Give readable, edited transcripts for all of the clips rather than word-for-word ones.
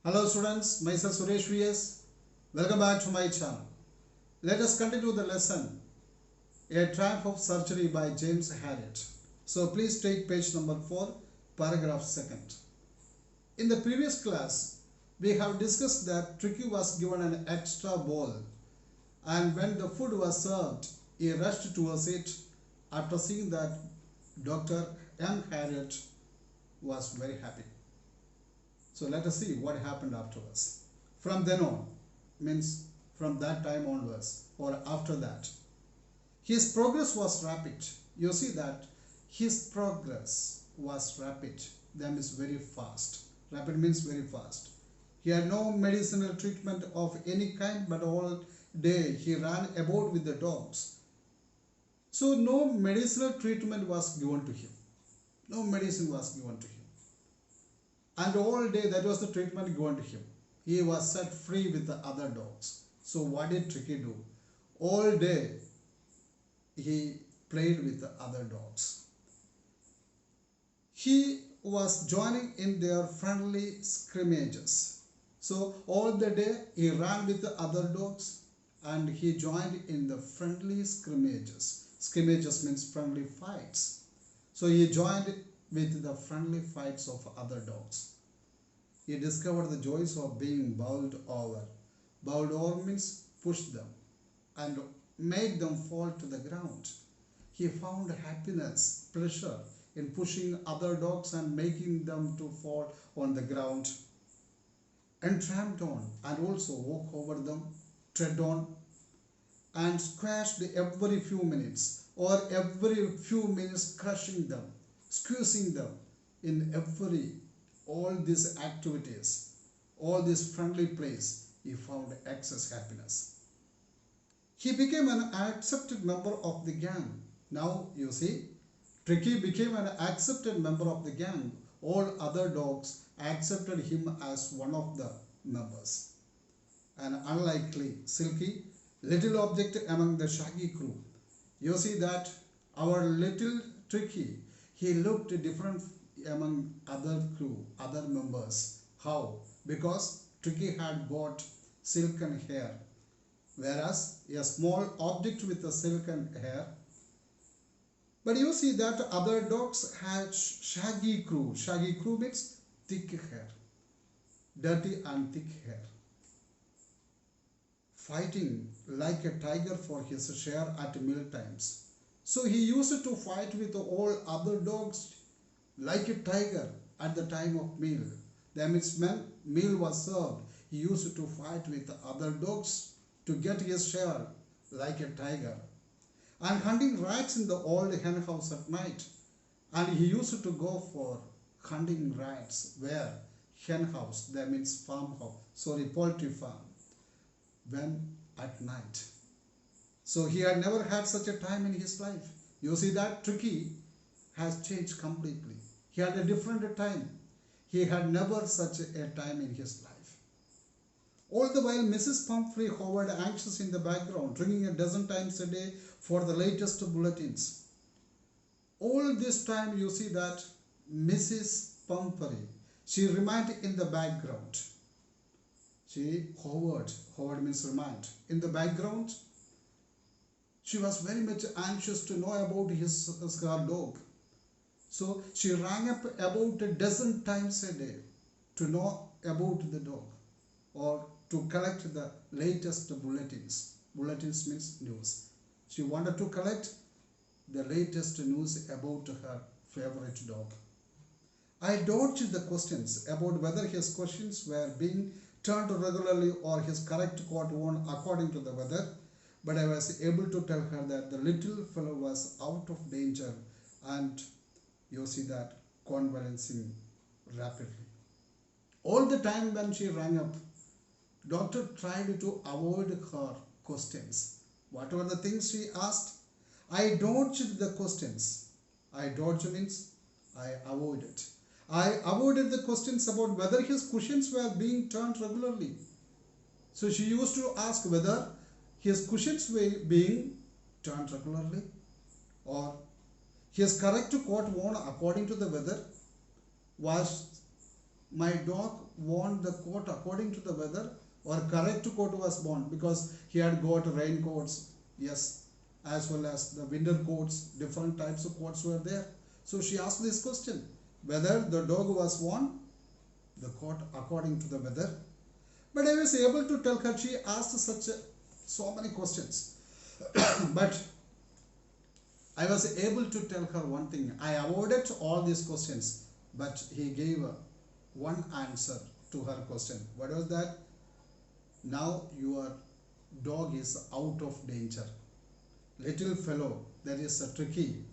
Hello students, myself Suresh VS. Welcome back to my channel. Let us continue the lesson A Triumph of Surgery by James Harriot. So please take page number 4, paragraph 2nd. In the previous class, we have discussed that Tricky was given an extra bowl, and when the food was served, he rushed towards it. After seeing that, Dr. M. Harriot was very happy. So let us see what happened afterwards. From then on, means from that time onwards or after that, his progress was rapid. You see that his progress was rapid. That means very fast. Rapid means very fast. He had no medicinal treatment of any kind, but all day he ran about with the dogs. So no medicinal treatment was given to him. No medicine was given to him. And all day that was the treatment given to him. He was set free with the other dogs. So what did Tricky do? All day he played with the other dogs. He was joining in their friendly scrimmages. So all the day he ran with the other dogs and he joined in the friendly scrimmages. Scrimmages means friendly fights. So he joined with the friendly fights of other dogs. He discovered the joys of being bowled over. Bowled over means push them and make them fall to the ground. He found happiness, pleasure in pushing other dogs and making them to fall on the ground, and tramped on and also walk over them, tread on, and squashed every few minutes or every few minutes, crushing them, squeezing them in all these activities, all this friendly plays. He found excess happiness. He became an accepted member of the gang. Now you see, Tricky became an accepted member of the gang. All other dogs accepted him as one of the members. An unlikely, silky, little object among the shaggy crew. You see that our little Tricky, he looked different among other crew, other members. How? Because Tricky had got silken hair, whereas a small object with a silken hair. But you see that other dogs had shaggy crew. Shaggy crew means thick hair, dirty and thick hair. Fighting like a tiger for his share at meal times. So he used to fight with all other dogs like a tiger at the time of meal. That means when meal was served, he used to fight with other dogs to get his share like a tiger. And hunting rats in the old hen house at night. And he used to go for hunting rats where? Hen house, that means farmhouse, poultry farm, when at night. So he had never had such a time in his life. You see that Tricky has changed completely. He had a different time. He had never such a time in his life. All the while, Mrs. Pumphrey hovered anxious in the background, ringing a dozen times a day for the latest bulletins. All this time, you see that Mrs. Pumphrey, she remained in the background. She hovered means remained. In the background, she was very much anxious to know about her dog. So she rang up about a dozen times a day to know about the dog or to collect the latest bulletins. Bulletins means news. She wanted to collect the latest news about her favorite dog. I dodged the questions about whether his questions were being turned regularly or his correct coat worn according to the weather, but I was able to tell her that the little fellow was out of danger, and you see that convalescing rapidly. All the time when she rang up, doctor tried to avoid her questions. Whatever the things she asked, I dodged the questions. I dodged means I avoided. I avoided the questions about whether his cushions were being turned regularly. So she used to ask whether his cushions were being turned regularly or his correct coat worn according to the weather was my dog won the coat according to the weather, or correct coat was won because he had got raincoats, yes, as well as the winter coats, different types of coats were there. So she asked this question, whether the dog was won the coat according to the weather. But I was able to tell her, she asked so many questions. But I was able to tell her one thing. I avoided all these questions, but he gave one answer to her question. What was that? Now your dog is out of danger. Little fellow, that is tricky,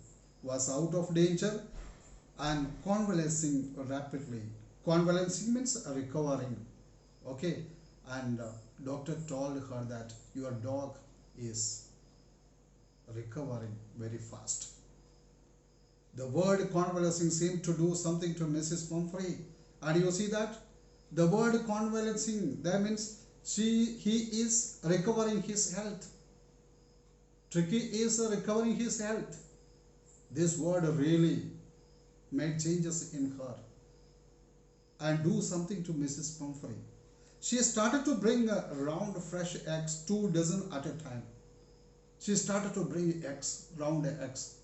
was out of danger and convalescing rapidly. Convalescing means recovering. Okay, and doctor told her that your dog is recovering very fast. The word convalescing seemed to do something to Mrs. Pumphrey. And you see that? The word convalescing, that means he is recovering his health. Tricky is recovering his health. This word really made changes in her and do something to Mrs. Pumphrey. She started to bring round fresh eggs, 2 dozen at a time. She started to bring eggs, round eggs,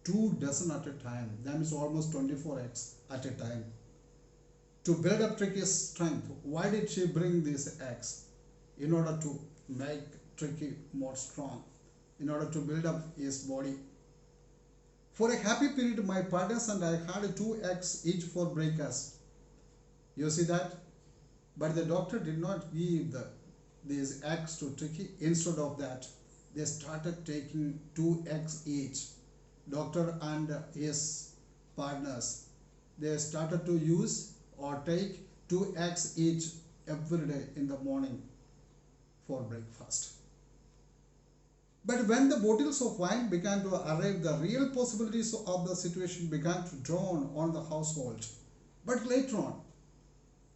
2 dozen at a time. That means almost 24 eggs at a time. To build up Tricky's strength. Why did she bring these eggs? In order to make Tricky more strong, in order to build up his body. For a happy period, my partners and I had 2 eggs each for breakfast. You see that? But the doctor did not give these eggs to Tricky. Instead of that, they started taking 2 eggs each. Doctor and his partners, they started to use or take 2 eggs each every day in the morning for breakfast. But when the bottles of wine began to arrive, the real possibilities of the situation began to dawn on the household. But later on,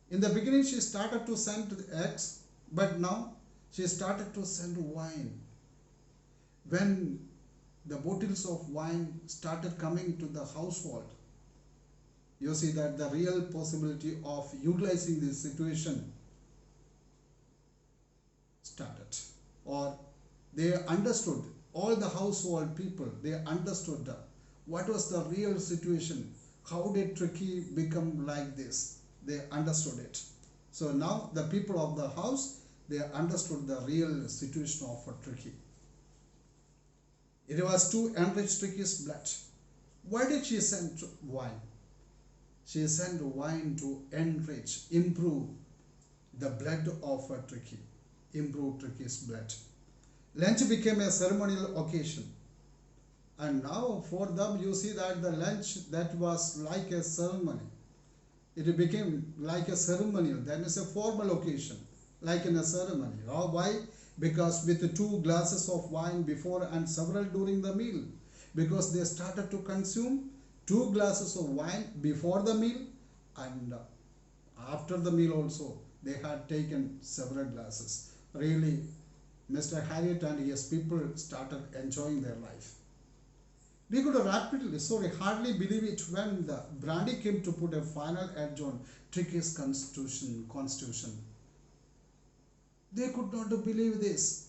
in the beginning she started to send eggs, but now she started to send wine. When the bottles of wine started coming to the household, you see that the real possibility of utilizing this situation started, or they understood, all the household people, they understood what was the real situation. How did Tricky become like this? They understood it. So now the people of the house, they understood the real situation of Tricky. It was to enrich Tricky's blood. Why did she send wine? She sent wine to enrich, improve the blood of Tricky, improve Tricky's blood. Lunch became a ceremonial occasion. And now for them, you see that the lunch that was like a ceremony, it became like a ceremonial, that is a formal occasion, like in a ceremony. Why? Because with 2 glasses of wine before and several during the meal. Because they started to consume 2 glasses of wine before the meal, and after the meal also they had taken several glasses. Really, Mr. Harriot and his people started enjoying their life. We could hardly believe it when the brandy came to put a final edge on Tricky's constitution. They could not believe this.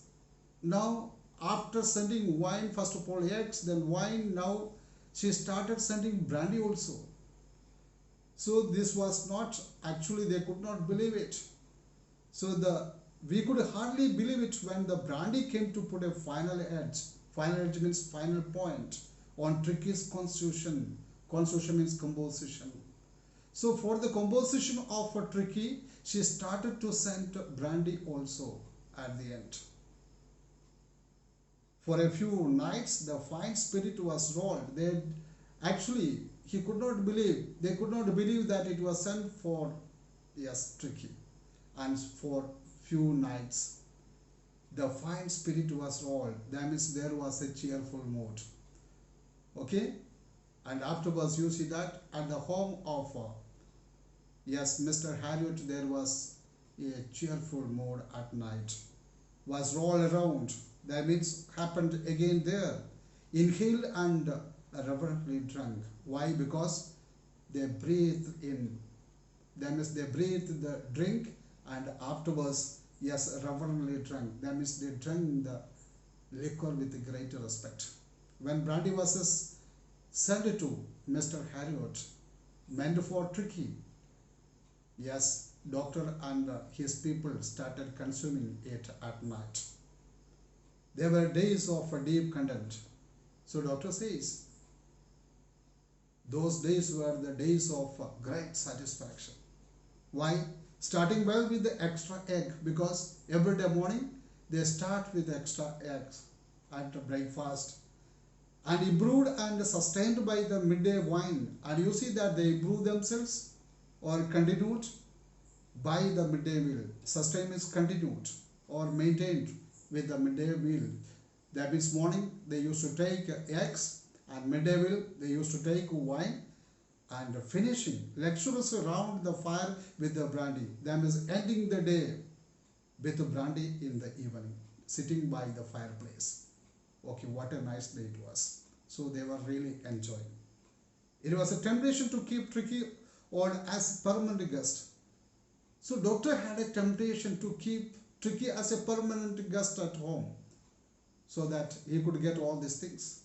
Now, after sending wine, first of all eggs, then wine, now she started sending brandy also. So this was not, actually they could not believe it. So we could hardly believe it when the brandy came to put a final edge. Final edge means final point on Tricky's constitution. Constitution means composition. So for the composition of a Tricky, she started to send brandy also at the end. For a few nights, the fine spirit was rolled. He could not believe, they could not believe that it was sent for, yes, Tricky. And for few nights, the fine spirit was rolled. That means there was a cheerful mood. Okay? And afterwards, you see that at the home of, Mr. Harriot, there was a cheerful mood at night. Was rolled around. That means happened again there. Inhaled and reverently drunk. Why? Because they breathed in That means they breathed the drink and afterwards, yes, reverently drank. That means they drank the liquor with greater respect. When brandy was sent to Mr. Harriot, meant for Tricky, yes, doctor and his people started consuming it at night. There were days of deep content. So doctor says, those days were the days of great satisfaction. Why? Starting well with the extra egg, because every day morning they start with extra eggs at breakfast, and improved and sustained by the midday wine. And you see that they improve themselves or continued by the midday meal. Sustain is continued or maintained with the midday meal. That means morning they used to take eggs, and midday meal they used to take wine, and finishing lecturers around the fire with the brandy. That means ending the day with brandy in the evening, sitting by the fireplace. Okay, what a nice day it was. So they were really enjoying. It was a temptation to keep Tricky on as permanent guest. So doctor had a temptation to keep Tricky as a permanent guest at home, so that he could get all these things.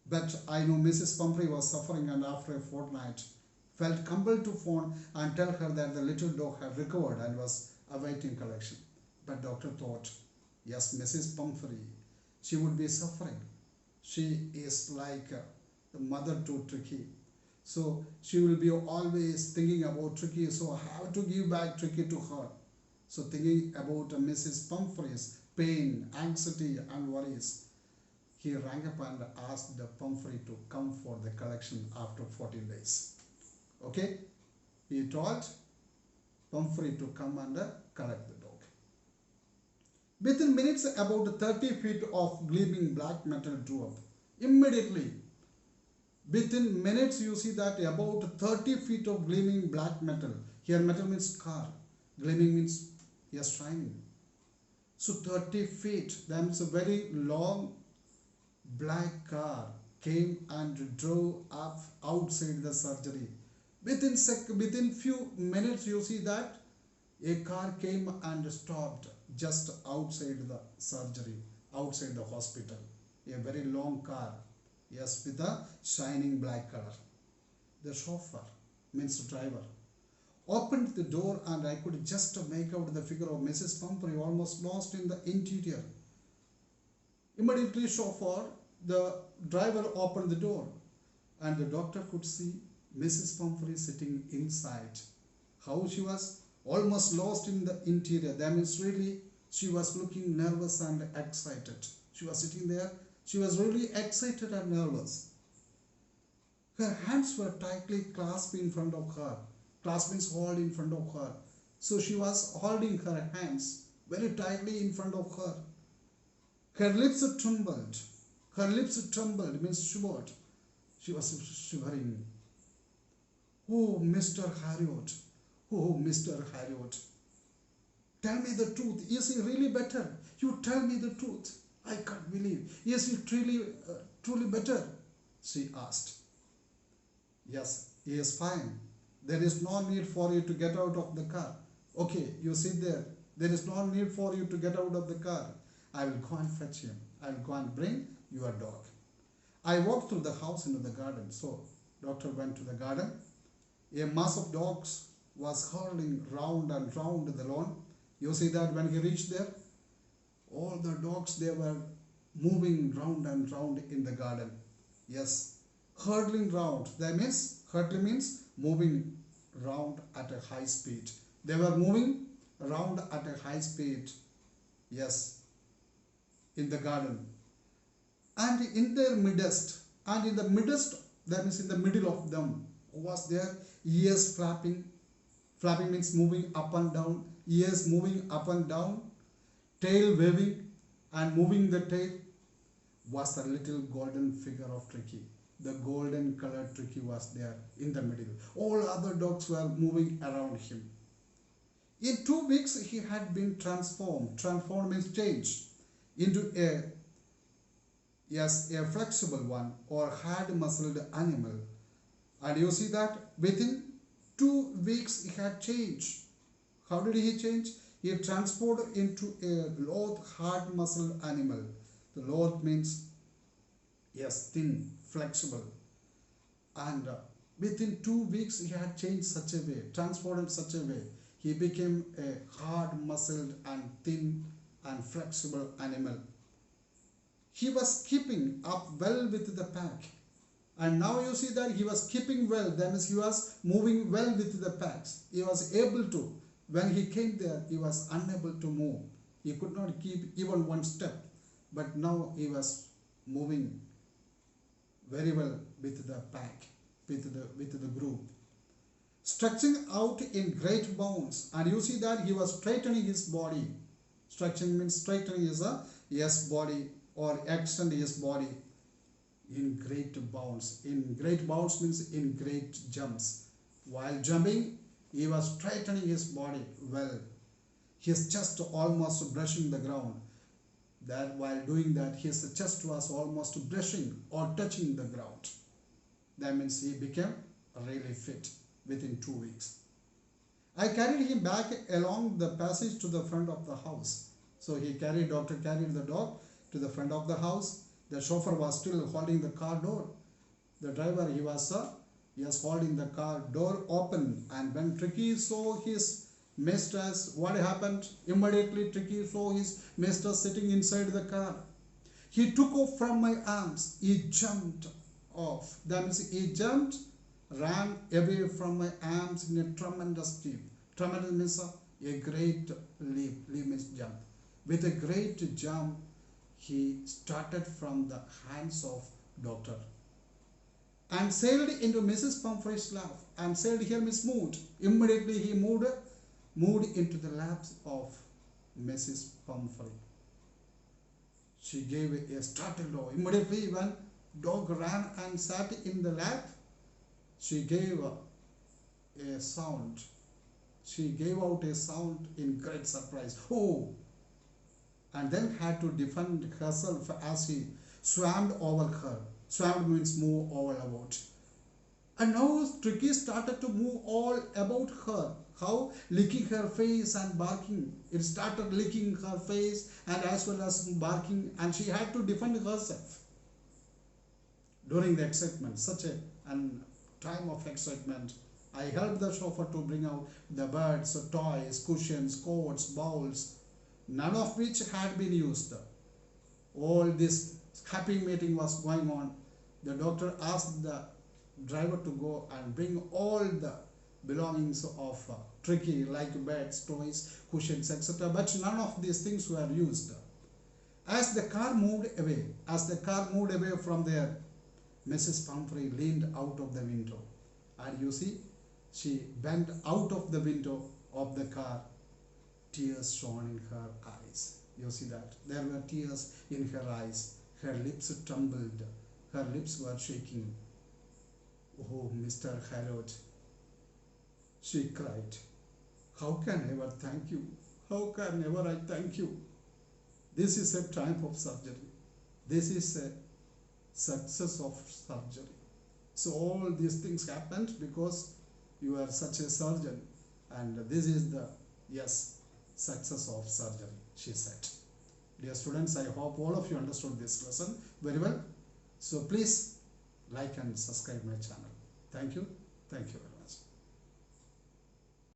But I know Mrs. Pumphrey was suffering, and after a fortnight felt compelled to phone and tell her that the little dog had recovered and was awaiting collection. But doctor thought, yes, Mrs. Pumphrey, she would be suffering. She is like the mother to Tricky. So she will be always thinking about Tricky, so I have to give back Tricky to her. So thinking about Mrs. Pumphrey's pain, anxiety and worries, he rang up and asked the Pumphrey to come for the collection after 14 days. Okay? He told Pumphrey to come and collect the dog. Within minutes, about 30 feet of gleaming black metal drew up. Immediately, within minutes, you see that about 30 feet of gleaming black metal. Here metal means car. Gleaming means, yes, shining. So 30 feet, that means a very long black car came and drove up outside the surgery. Within few minutes, you see that a car came and stopped just outside the surgery, outside the hospital. A very long car, yes, with a shining black color. The chauffeur, means driver, opened the door, and I could just make out the figure of Mrs. Pumphrey almost lost in the interior. Immediately chauffeur, the driver opened the door, and the doctor could see Mrs. Pumphrey sitting inside. How she was almost lost in the interior. That means really she was looking nervous and excited. She was sitting there. She was really excited and nervous. Her hands were tightly clasped in front of her. Clasp means hold in front of her. So she was holding her hands very tightly in front of her. Her lips trembled. Her lips trembled, means shivered. She was shivering. Oh, Mr. Harriot. Oh, Mr. Harriot. Tell me the truth. Is he really better? You tell me the truth. I can't believe. Is he truly better? She asked. Yes, he is fine. There is no need for you to get out of the car. Okay, you sit there. There is no need for you to get out of the car. I will go and fetch him. I will go and bring your dog. I walked through the house into the garden. So, doctor went to the garden. A mass of dogs was hurling round and round the lawn. You see that when he reached there, all the dogs, they were moving round and round in the garden. Yes, hurtling round. That means, hurtling means moving round at a high speed. They were moving around at a high speed. Yes, in the garden. And in their midst, that means in the middle of them, who was there? Ears flapping. Flapping means moving up and down. Ears moving up and down. Tail waving and moving the tail, was the little golden figure of Tricky. The golden colored Tricky was there in the middle. All other dogs were moving around him. In 2 weeks, he had been transformed. Transformed means changed into a flexible one or hard muscled animal. And you see that within 2 weeks he had changed. How did he change? He transformed into a loath, hard muscled animal. The loath means, yes, thin, flexible. And within 2 weeks he had changed such a way, transformed in such a way. He became a hard muscled and thin and flexible animal. He was keeping up well with the pack. And now you see that he was keeping well, that means he was moving well with the packs. He was able to. When he came there, he was unable to move. He could not keep even one step. But now he was moving very well with the pack, with the group. Stretching out in great bounds. And you see that he was straightening his body. Stretching means straightening his body, or extend his body in great bounds. In great bounds means in great jumps. While jumping, he was straightening his body well. His chest almost brushing the ground. That while doing that, his chest was almost brushing or touching the ground. That means he became really fit within 2 weeks. I carried him back along the passage to the front of the house. So doctor carried the dog to the front of the house. The chauffeur was still holding the car door. The driver, he was holding the car door open. And when Tricky saw his mistress, what happened? Immediately Tricky saw his mistress sitting inside the car. He took off from my arms. He jumped off. That means he jumped, ran away from my arms in a tremendous leap. Tremendous means a great leap. Leap means jump. With a great jump, he started from the hands of doctor and sailed into Mrs. Pumphrey's lap. And sailed here means moved. Immediately he moved into the laps of Mrs. Pumphrey. She gave a startled roar. Immediately when dog ran and sat in the lap, she gave a sound. She gave out a sound in great surprise. Oh! And then had to defend herself as he swam over her. Swam means move all about. And now Tricky started to move all about her. How? Licking her face and barking. It started licking her face and as well as barking, and she had to defend herself. During the excitement, such a time of excitement, I helped the chauffeur to bring out the birds, toys, cushions, coats, bowls, none of which had been used. All this happy meeting was going on. The doctor asked the driver to go and bring all the belongings of Tricky, like beds, toys, cushions, etc. But none of these things were used. As the car moved away from there, Mrs. Pumphrey leaned out of the window. And you see, she bent out of the window of the car. Tears shone in her eyes. You see that? There were tears in her eyes. Her lips trembled. Her lips were shaking. Oh, Mr. Harriot, she cried. How can I ever thank you? How can ever I thank you? This is a time of surgery. This is a success of surgery. So all these things happened because you are such a surgeon, and this is the, yes, success of surgery, she said. Dear students, I hope all of you understood this lesson very well. So please like and subscribe my channel. Thank you. Thank you very much.